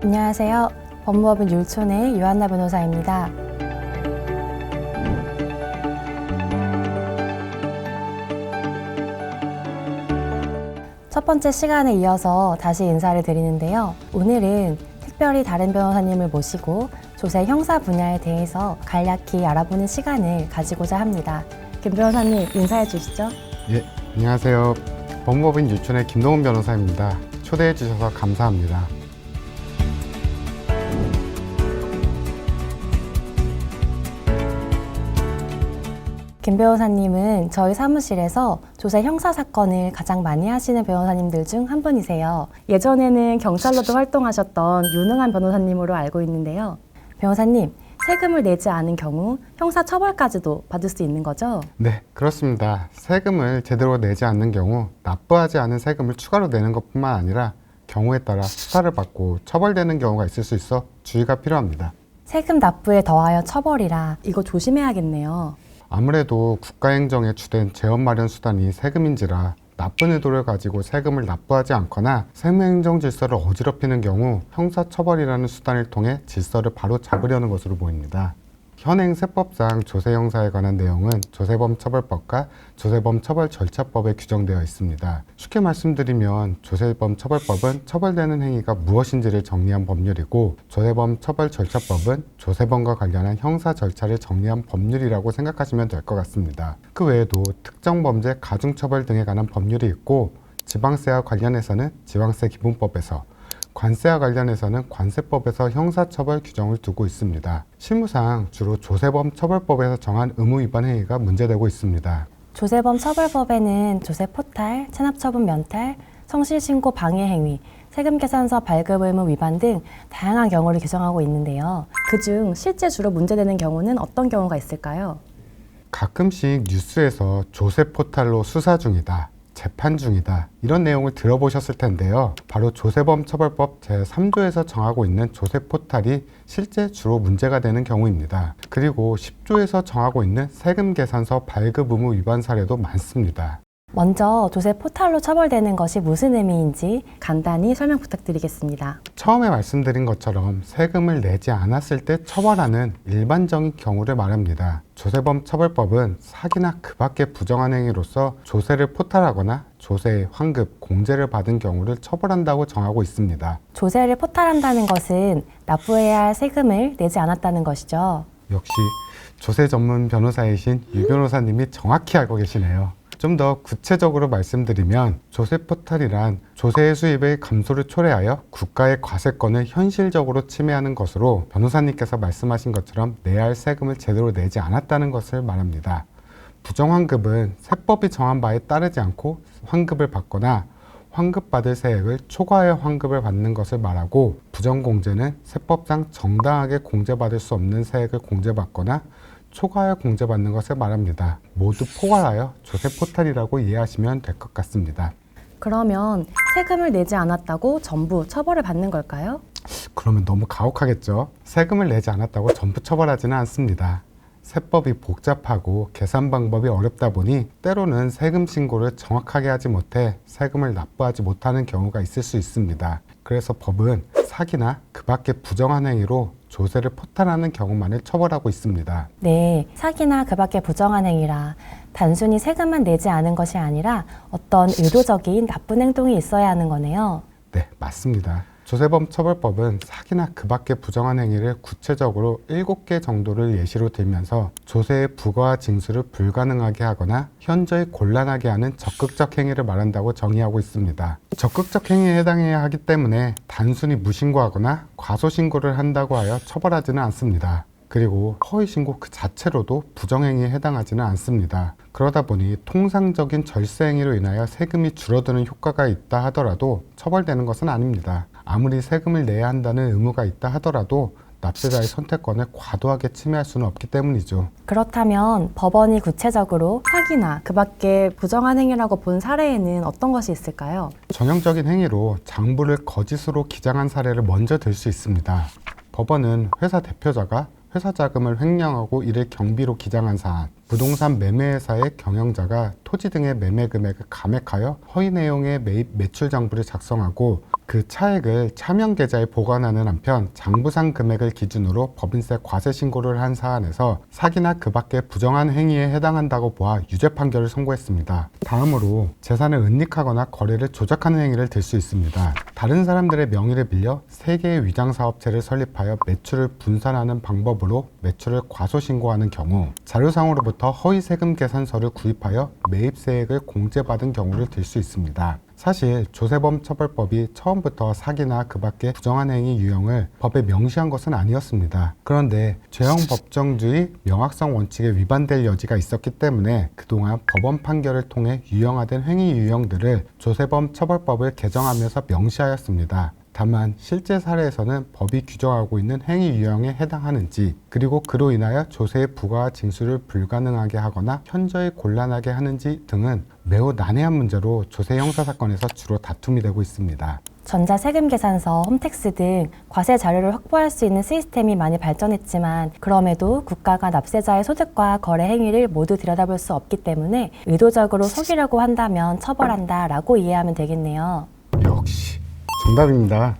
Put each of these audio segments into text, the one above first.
안녕하세요. 법무법인 율촌의 유한나 변호사입니다. 첫 번째 시간에 이어서 다시 인사를 드리는데요. 오늘은 특별히 다른 변호사님을 모시고 조세 형사 분야에 대해서 간략히 알아보는 시간을 가지고자 합니다. 김 변호사님 인사해 주시죠. 예, 안녕하세요. 법무법인 율촌의 김동훈 변호사입니다. 초대해 주셔서 감사합니다. 김 변호사님은 저희 사무실에서 조세 형사 사건을 가장 많이 하시는 변호사님들 중 한 분이세요. 예전에는 경찰로도 활동하셨던 유능한 변호사님으로 알고 있는데요. 변호사님, 세금을 내지 않은 경우 형사 처벌까지도 받을 수 있는 거죠? 네, 그렇습니다. 세금을 제대로 내지 않는 경우 납부하지 않은 세금을 추가로 내는 것뿐만 아니라 경우에 따라 수사를 받고 처벌되는 경우가 있을 수 있어 주의가 필요합니다. 세금 납부에 더하여 처벌이라 이거 조심해야겠네요. 아무래도 국가행정에 주된 재원 마련 수단이 세금인지라 나쁜 의도를 가지고 세금을 납부하지 않거나 세무행정 질서를 어지럽히는 경우 형사처벌이라는 수단을 통해 질서를 바로 잡으려는 것으로 보입니다. 현행 세법상 조세 형사에 관한 내용은 조세범 처벌법과 조세범 처벌 절차법에 규정되어 있습니다. 쉽게 말씀드리면 조세범 처벌법은 처벌되는 행위가 무엇인지를 정리한 법률이고, 조세범 처벌 절차법은 조세범과 관련한 형사 절차를 정리한 법률이라고 생각하시면 될 것 같습니다. 그 외에도 특정 범죄 가중처벌 등에 관한 법률이 있고, 지방세와 관련해서는 지방세 기본법에서, 관세와 관련해서는 관세법에서 형사처벌 규정을 두고 있습니다. 실무상 주로 조세범 처벌법에서 정한 의무 위반 행위가 문제되고 있습니다. 조세범 처벌법에는 조세 포탈, 체납처분 면탈, 성실신고 방해 행위, 세금계산서 발급 의무 위반 등 다양한 경우를 규정하고 있는데요. 그중 실제 주로 문제되는 경우는 어떤 경우가 있을까요? 가끔씩 뉴스에서 조세 포탈로 수사 중이다, 재판 중이다, 이런 내용을 들어보셨을 텐데요. 바로 조세범 처벌법 제3조에서 정하고 있는 조세 포탈이 실제 주로 문제가 되는 경우입니다. 그리고 10조에서 정하고 있는 세금 계산서 발급 의무 위반 사례도 많습니다. 먼저 조세 포탈로 처벌되는 것이 무슨 의미인지 간단히 설명 부탁드리겠습니다. 처음에 말씀드린 것처럼 세금을 내지 않았을 때 처벌하는 일반적인 경우를 말합니다. 조세범 처벌법은 사기나 그 밖의 부정한 행위로서 조세를 포탈하거나 조세, 환급, 공제를 받은 경우를 처벌한다고 정하고 있습니다. 조세를 포탈한다는 것은 납부해야 할 세금을 내지 않았다는 것이죠. 역시 조세 전문 변호사이신 유 변호사님이 정확히 알고 계시네요. 좀 더 구체적으로 말씀드리면 조세 포탈이란 조세의 수입의 감소를 초래하여 국가의 과세권을 현실적으로 침해하는 것으로, 변호사님께서 말씀하신 것처럼 내야 할 세금을 제대로 내지 않았다는 것을 말합니다. 부정환급은 세법이 정한 바에 따르지 않고 환급을 받거나 환급받을 세액을 초과하여 환급을 받는 것을 말하고, 부정공제는 세법상 정당하게 공제받을 수 없는 세액을 공제받거나 초과하여 공제받는 것을 말합니다. 모두 포괄하여 조세 포탈이라고 이해하시면 될 것 같습니다. 그러면 세금을 내지 않았다고 전부 처벌을 받는 걸까요? 그러면 너무 가혹하겠죠? 세금을 내지 않았다고 전부 처벌하지는 않습니다. 세법이 복잡하고 계산 방법이 어렵다 보니 때로는 세금 신고를 정확하게 하지 못해 세금을 납부하지 못하는 경우가 있을 수 있습니다. 그래서 법은 사기나 그 밖의 부정한 행위로 조세를 포탈하는 경우만을 처벌하고 있습니다. 네, 사기나 그 밖의 부정한 행위라 단순히 세금만 내지 않은 것이 아니라 어떤 의도적인 나쁜 행동이 있어야 하는 거네요. 네, 맞습니다. 조세범 처벌법은 사기나 그 밖의 부정한 행위를 구체적으로 7개 정도를 예시로 들면서 조세의 부과와 징수를 불가능하게 하거나 현저히 곤란하게 하는 적극적 행위를 말한다고 정의하고 있습니다. 적극적 행위에 해당해야 하기 때문에 단순히 무신고하거나 과소신고를 한다고 하여 처벌하지는 않습니다. 그리고 허위신고 그 자체로도 부정행위에 해당하지는 않습니다. 그러다 보니 통상적인 절세행위로 인하여 세금이 줄어드는 효과가 있다 하더라도 처벌되는 것은 아닙니다. 아무리 세금을 내야 한다는 의무가 있다 하더라도 납세자의 선택권을 과도하게 침해할 수는 없기 때문이죠. 그렇다면 법원이 구체적으로 사기나 그 밖의 부정한 행위라고 본 사례에는 어떤 것이 있을까요? 전형적인 행위로 장부를 거짓으로 기장한 사례를 먼저 들 수 있습니다. 법원은 회사 대표자가 회사 자금을 횡령하고 이를 경비로 기장한 사안, 부동산 매매회사의 경영자가 토지 등의 매매 금액을 감액하여 허위 내용의 매입 매출 장부를 작성하고 그 차액을 차명 계좌에 보관하는 한편 장부상 금액을 기준으로 법인세 과세 신고를 한 사안에서 사기나 그 밖의 부정한 행위에 해당한다고 보아 유죄 판결을 선고했습니다. 다음으로 재산을 은닉하거나 거래를 조작하는 행위를 들 수 있습니다. 다른 사람들의 명의를 빌려 3개의 위장사업체를 설립하여 매출을 분산하는 방법으로 매출을 과소신고하는 경우, 자료상으로부터 허위 세금 계산서를 구입하여 매입세액을 공제받은 경우를 들 수 있습니다. 사실 조세범 처벌법이 처음부터 사기나 그 밖의 부정한 행위 유형을 법에 명시한 것은 아니었습니다. 그런데 죄형 법정주의 명확성 원칙에 위반될 여지가 있었기 때문에 그동안 법원 판결을 통해 유형화된 행위 유형들을 조세범 처벌법을 개정하면서 명시하였습니다. 다만 실제 사례에서는 법이 규정하고 있는 행위 유형에 해당하는지, 그리고 그로 인하여 조세의 부과와 징수를 불가능하게 하거나 현저히 곤란하게 하는지 등은 매우 난해한 문제로 조세 형사 사건에서 주로 다툼이 되고 있습니다. 전자세금계산서, 홈택스 등 과세 자료를 확보할 수 있는 시스템이 많이 발전했지만 그럼에도 국가가 납세자의 소득과 거래 행위를 모두 들여다볼 수 없기 때문에 의도적으로 속이려고 한다면 처벌한다 라고 이해하면 되겠네요. 역시 정답입니다.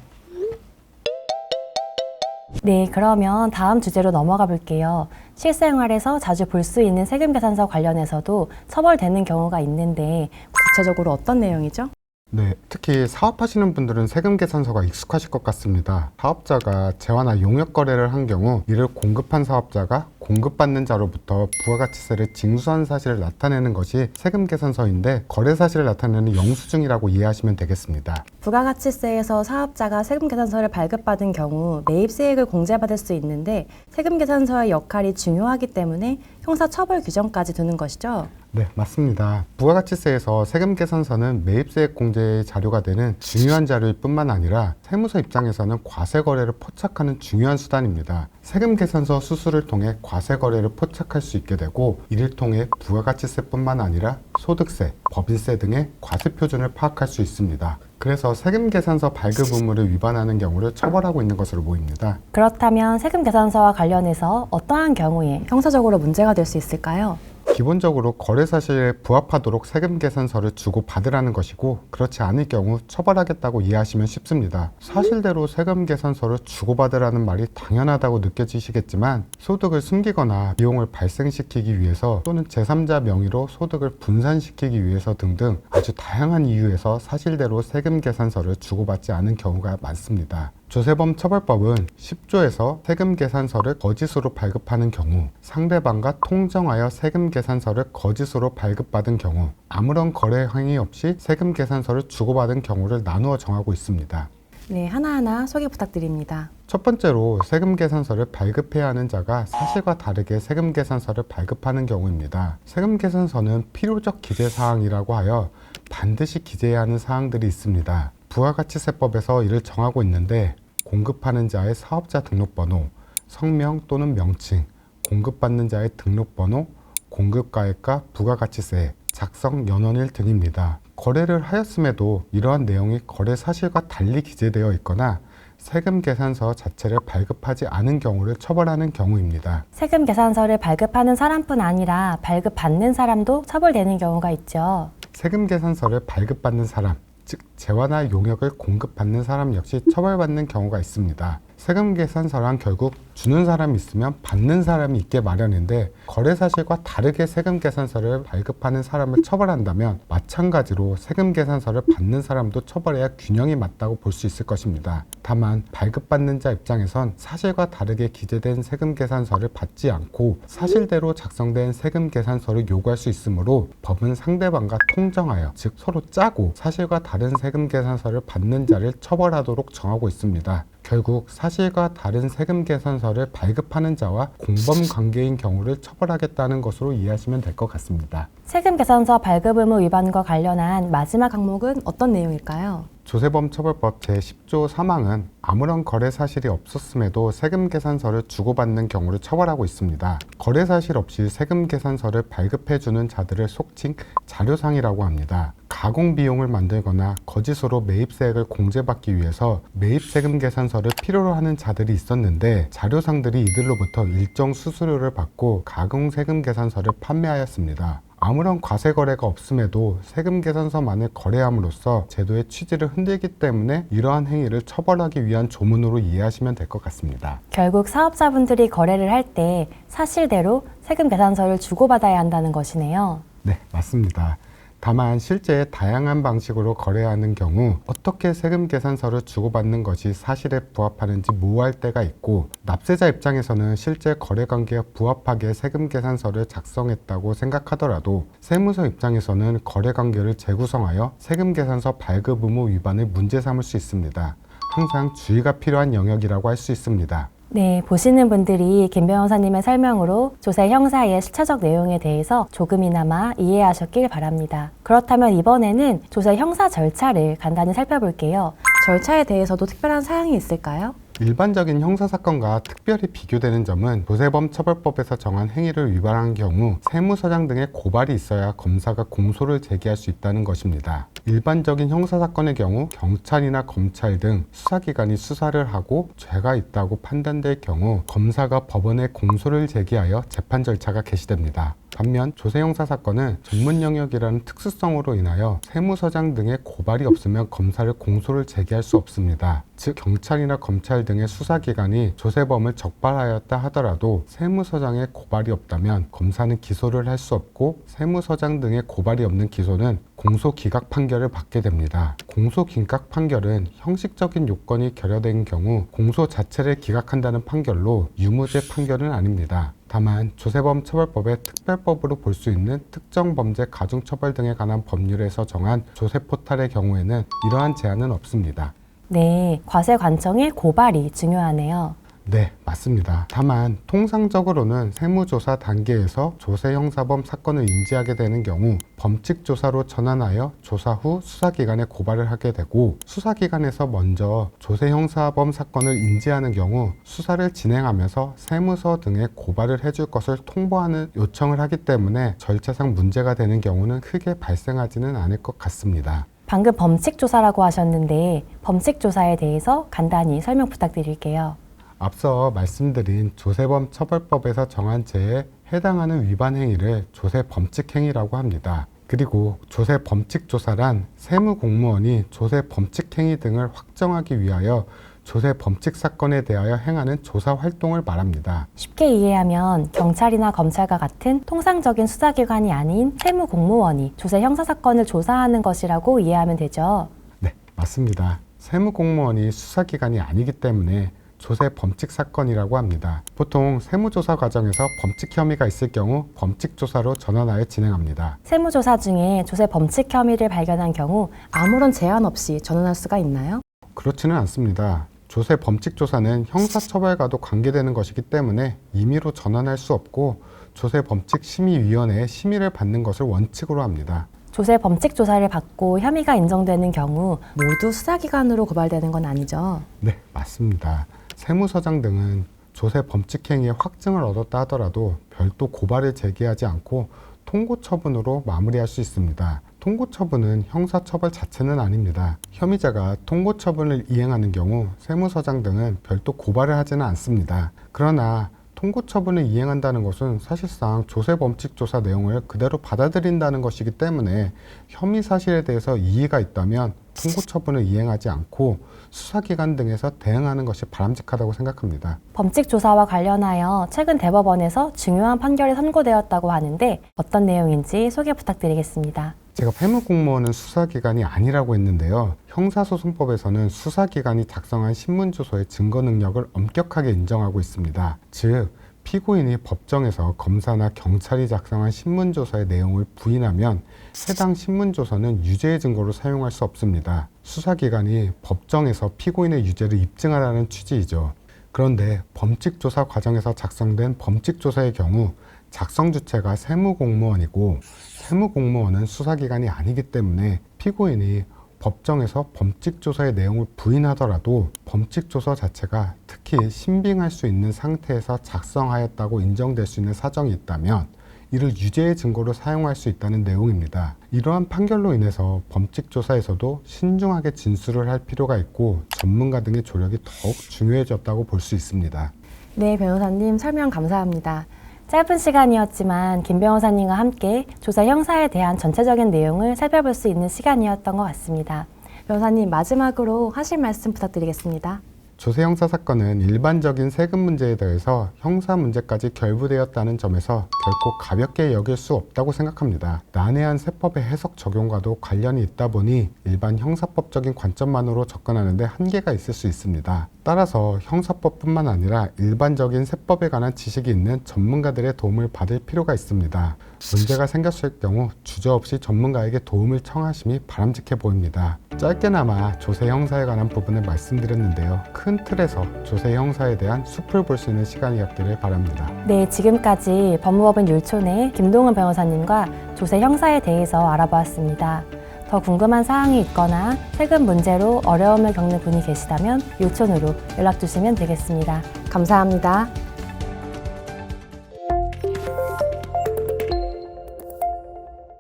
네, 그러면 다음 주제로 넘어가 볼게요. 실생활에서 자주 볼 수 있는 세금계산서 관련해서도 처벌되는 경우가 있는데 구체적으로 어떤 내용이죠? 네, 특히 사업하시는 분들은 세금 계산서가 익숙하실 것 같습니다. 사업자가 재화나 용역 거래를 한 경우 이를 공급한 사업자가 공급받는 자로부터 부가가치세를 징수한 사실을 나타내는 것이 세금 계산서인데, 거래 사실을 나타내는 영수증이라고 이해하시면 되겠습니다. 부가가치세에서 사업자가 세금계산서를 발급받은 경우 매입세액을 공제받을 수 있는데 세금계산서의 역할이 중요하기 때문에 형사처벌 규정까지 두는 것이죠. 네, 맞습니다. 부가가치세에서 세금 계산서는 매입세액 공제의 자료가 되는 중요한 자료일 뿐만 아니라 세무서 입장에서는 과세 거래를 포착하는 중요한 수단입니다. 세금 계산서 수수를 통해 과세 거래를 포착할 수 있게 되고, 이를 통해 부가가치세뿐만 아니라 소득세, 법인세 등의 과세 표준을 파악할 수 있습니다. 그래서 세금 계산서 발급 의무를 위반하는 경우를 처벌하고 있는 것으로 보입니다. 그렇다면 세금계산서와 관련해서 어떠한 경우에 형사적으로 문제가 될 수 있을까요? 기본적으로 거래 사실에 부합하도록 세금 계산서를 주고 받으라는 것이고, 그렇지 않을 경우 처벌하겠다고 이해하시면 쉽습니다. 사실대로 세금 계산서를 주고 받으라는 말이 당연하다고 느껴지시겠지만, 소득을 숨기거나 비용을 발생시키기 위해서 또는 제3자 명의로 소득을 분산시키기 위해서 등등 아주 다양한 이유에서 사실대로 세금 계산서를 주고받지 않은 경우가 많습니다. 조세범 처벌법은 10조에서 세금 계산서를 거짓으로 발급하는 경우, 상대방과 통정하여 세금 계산서를 거짓으로 발급받은 경우, 아무런 거래 행위 없이 세금 계산서를 주고받은 경우를 나누어 정하고 있습니다. 네, 하나하나 소개 부탁드립니다. 첫 번째로 세금 계산서를 발급해야 하는 자가 사실과 다르게 세금 계산서를 발급하는 경우입니다. 세금 계산서는 필요적 기재 사항이라고 하여 반드시 기재해야 하는 사항들이 있습니다. 부가가치세법에서 이를 정하고 있는데, 공급하는 자의 사업자 등록번호, 성명 또는 명칭, 공급받는 자의 등록번호, 공급가액과 부가가치세, 작성 연원일 등입니다. 거래를 하였음에도 이러한 내용이 거래 사실과 달리 기재되어 있거나 세금 계산서 자체를 발급하지 않은 경우를 처벌하는 경우입니다. 세금계산서를 발급하는 사람뿐 아니라 발급받는 사람도 처벌되는 경우가 있죠. 세금 계산서를 발급받는 사람, 즉 재화나 용역을 공급받는 사람 역시 처벌받는 경우가 있습니다. 세금 계산서란 결국 주는 사람이 있으면 받는 사람이 있게 마련인데, 거래 사실과 다르게 세금 계산서를 발급하는 사람을 처벌한다면 마찬가지로 세금 계산서를 받는 사람도 처벌해야 균형이 맞다고 볼 수 있을 것입니다. 다만 발급받는 자 입장에선 사실과 다르게 기재된 세금 계산서를 받지 않고 사실대로 작성된 세금 계산서를 요구할 수 있으므로 법은 상대방과 통정하여, 즉 서로 짜고 사실과 다른 세금 계산서를 받는 자를 처벌하도록 정하고 있습니다. 결국 사실과 다른 세금 계산서를 발급하는 자와 공범 관계인 경우를 처벌하겠다는 것으로 이해하시면 될 것 같습니다. 세금계산서 발급 의무 위반과 관련한 마지막 항목은 어떤 내용일까요? 조세범 처벌법 제10조 3항은 아무런 거래 사실이 없었음에도 세금 계산서를 주고받는 경우를 처벌하고 있습니다. 거래 사실 없이 세금 계산서를 발급해주는 자들을 속칭 자료상이라고 합니다. 가공 비용을 만들거나 거짓으로 매입세액을 공제받기 위해서 매입세금 계산서를 필요로 하는 자들이 있었는데, 자료상들이 이들로부터 일정 수수료를 받고 가공세금 계산서를 판매하였습니다. 아무런 과세 거래가 없음에도 세금 계산서만을 거래함으로써 제도의 취지를 흔들기 때문에 이러한 행위를 처벌하기 위한 조문으로 이해하시면 될 것 같습니다. 결국 사업자분들이 거래를 할 때 사실대로 세금 계산서를 주고받아야 한다는 것이네요. 네, 맞습니다. 다만 실제 다양한 방식으로 거래하는 경우 어떻게 세금 계산서를 주고받는 것이 사실에 부합하는지 모호할 때가 있고, 납세자 입장에서는 실제 거래 관계에 부합하게 세금 계산서를 작성했다고 생각하더라도 세무서 입장에서는 거래 관계를 재구성하여 세금 계산서 발급 의무 위반을 문제 삼을 수 있습니다. 항상 주의가 필요한 영역이라고 할 수 있습니다. 네, 보시는 분들이 김 변호사님의 설명으로 조세 형사의 실체적 내용에 대해서 조금이나마 이해하셨길 바랍니다. 그렇다면 이번에는 조세 형사 절차를 간단히 살펴볼게요. 절차에 대해서도 특별한 사항이 있을까요? 일반적인 형사사건과 특별히 비교되는 점은 조세범 처벌법에서 정한 행위를 위반한 경우 세무서장 등의 고발이 있어야 검사가 공소를 제기할 수 있다는 것입니다. 일반적인 형사사건의 경우 경찰이나 검찰 등 수사기관이 수사를 하고 죄가 있다고 판단될 경우 검사가 법원에 공소를 제기하여 재판 절차가 개시됩니다. 반면 조세형사사건은 전문 영역이라는 특수성으로 인하여 세무서장 등의 고발이 없으면 검사를 공소를 제기할 수 없습니다. 즉 경찰이나 검찰 등의 수사기관이 조세범을 적발하였다 하더라도 세무서장의 고발이 없다면 검사는 기소를 할 수 없고, 세무서장 등의 고발이 없는 기소는 공소 기각 판결을 받게 됩니다. 공소 기각 판결은 형식적인 요건이 결여된 경우 공소 자체를 기각한다는 판결로 유무죄 판결은 아닙니다. 다만 조세범 처벌법의 특별법으로 볼 수 있는 특정 범죄 가중처벌 등에 관한 법률에서 정한 조세 포탈의 경우에는 이러한 제한은 없습니다. 네, 과세 관청의 고발이 중요하네요. 네, 맞습니다. 다만 통상적으로는 세무조사 단계에서 조세형사범 사건을 인지하게 되는 경우 범칙조사로 전환하여 조사 후 수사기관에 고발을 하게 되고, 수사기관에서 먼저 조세형사범 사건을 인지하는 경우 수사를 진행하면서 세무서 등에 고발을 해줄 것을 통보하는 요청을 하기 때문에 절차상 문제가 되는 경우는 크게 발생하지는 않을 것 같습니다. 방금 범칙조사라고 하셨는데 범칙조사에 대해서 간단히 설명 부탁드릴게요. 앞서 말씀드린 조세범 처벌법에서 정한 죄에 해당하는 위반 행위를 조세 범칙 행위라고 합니다. 그리고 조세 범칙 조사란 세무 공무원이 조세 범칙 행위 등을 확정하기 위하여 조세 범칙 사건에 대하여 행하는 조사 활동을 말합니다. 쉽게 이해하면 경찰이나 검찰과 같은 통상적인 수사기관이 아닌 세무 공무원이 조세 형사 사건을 조사하는 것이라고 이해하면 되죠. 네, 맞습니다. 세무 공무원이 수사기관이 아니기 때문에 조세 범칙 사건이라고 합니다. 보통 세무조사 과정에서 범칙 혐의가 있을 경우 범칙 조사로 전환하여 진행합니다. 세무조사 중에 조세 범칙 혐의를 발견한 경우 아무런 제한 없이 전환할 수가 있나요? 그렇지는 않습니다. 조세 범칙 조사는 형사처벌과도 관계되는 것이기 때문에 임의로 전환할 수 없고, 조세 범칙 심의위원회의 심의를 받는 것을 원칙으로 합니다. 조세 범칙 조사를 받고 혐의가 인정되는 경우 모두 수사기관으로 고발되는 건 아니죠? 네, 맞습니다. 세무서장 등은 조세 범칙 행위의 확증을 얻었다 하더라도 별도 고발을 제기하지 않고 통고 처분으로 마무리할 수 있습니다. 통고 처분은 형사처벌 자체는 아닙니다. 혐의자가 통고 처분을 이행하는 경우 세무서장 등은 별도 고발을 하지는 않습니다. 그러나 통고 처분을 이행한다는 것은 사실상 조세 범칙 조사 내용을 그대로 받아들인다는 것이기 때문에 혐의 사실에 대해서 이의가 있다면 통고 처분을 이행하지 않고 수사기관 등에서 대응하는 것이 바람직하다고 생각합니다. 범칙 조사와 관련하여 최근 대법원에서 중요한 판결이 선고되었다고 하는데 어떤 내용인지 소개 부탁드리겠습니다. 제가 세무공무원은 수사기관이 아니라고 했는데요. 형사소송법에서는 수사기관이 작성한 신문조서의 증거 능력을 엄격하게 인정하고 있습니다. 즉, 피고인이 법정에서 검사나 경찰이 작성한 신문조서의 내용을 부인하면 해당 신문조서는 유죄의 증거로 사용할 수 없습니다. 수사기관이 법정에서 피고인의 유죄를 입증하라는 취지이죠. 그런데 범칙조사 과정에서 작성된 범칙조사의 경우 작성 주체가 세무공무원이고, 세무공무원은 수사기관이 아니기 때문에 피고인이 법정에서 범칙조사의 내용을 부인하더라도 범칙조서 자체가 특히 신빙할 수 있는 상태에서 작성하였다고 인정될 수 있는 사정이 있다면 이를 유죄의 증거로 사용할 수 있다는 내용입니다. 이러한 판결로 인해서 범칙조사에서도 신중하게 진술을 할 필요가 있고 전문가 등의 조력이 더욱 중요해졌다고 볼 수 있습니다. 네, 변호사님 설명 감사합니다. 짧은 시간이었지만 김 변호사님과 함께 조사 형사에 대한 전체적인 내용을 살펴볼 수 있는 시간이었던 것 같습니다. 변호사님, 마지막으로 하실 말씀 부탁드리겠습니다. 조세 형사 사건은 일반적인 세금 문제에 대해서 형사 문제까지 결부되었다는 점에서 결코 가볍게 여길 수 없다고 생각합니다. 난해한 세법의 해석 적용과도 관련이 있다 보니 일반 형사법적인 관점만으로 접근하는데 한계가 있을 수 있습니다. 따라서 형사법뿐만 아니라 일반적인 세법에 관한 지식이 있는 전문가들의 도움을 받을 필요가 있습니다. 문제가 생겼을 경우 주저없이 전문가에게 도움을 청하심이 바람직해 보입니다. 짧게나마 조세 형사에 관한 부분을 말씀드렸는데요. 큰 틀에서 조세 형사에 대한 숲을 볼 수 있는 시간이었기를 바랍니다. 네, 지금까지 법무법인 율촌의 김동은 변호사님과 조세 형사에 대해서 알아보았습니다. 더 궁금한 사항이 있거나 세금 문제로 어려움을 겪는 분이 계시다면 율촌으로 연락 주시면 되겠습니다. 감사합니다.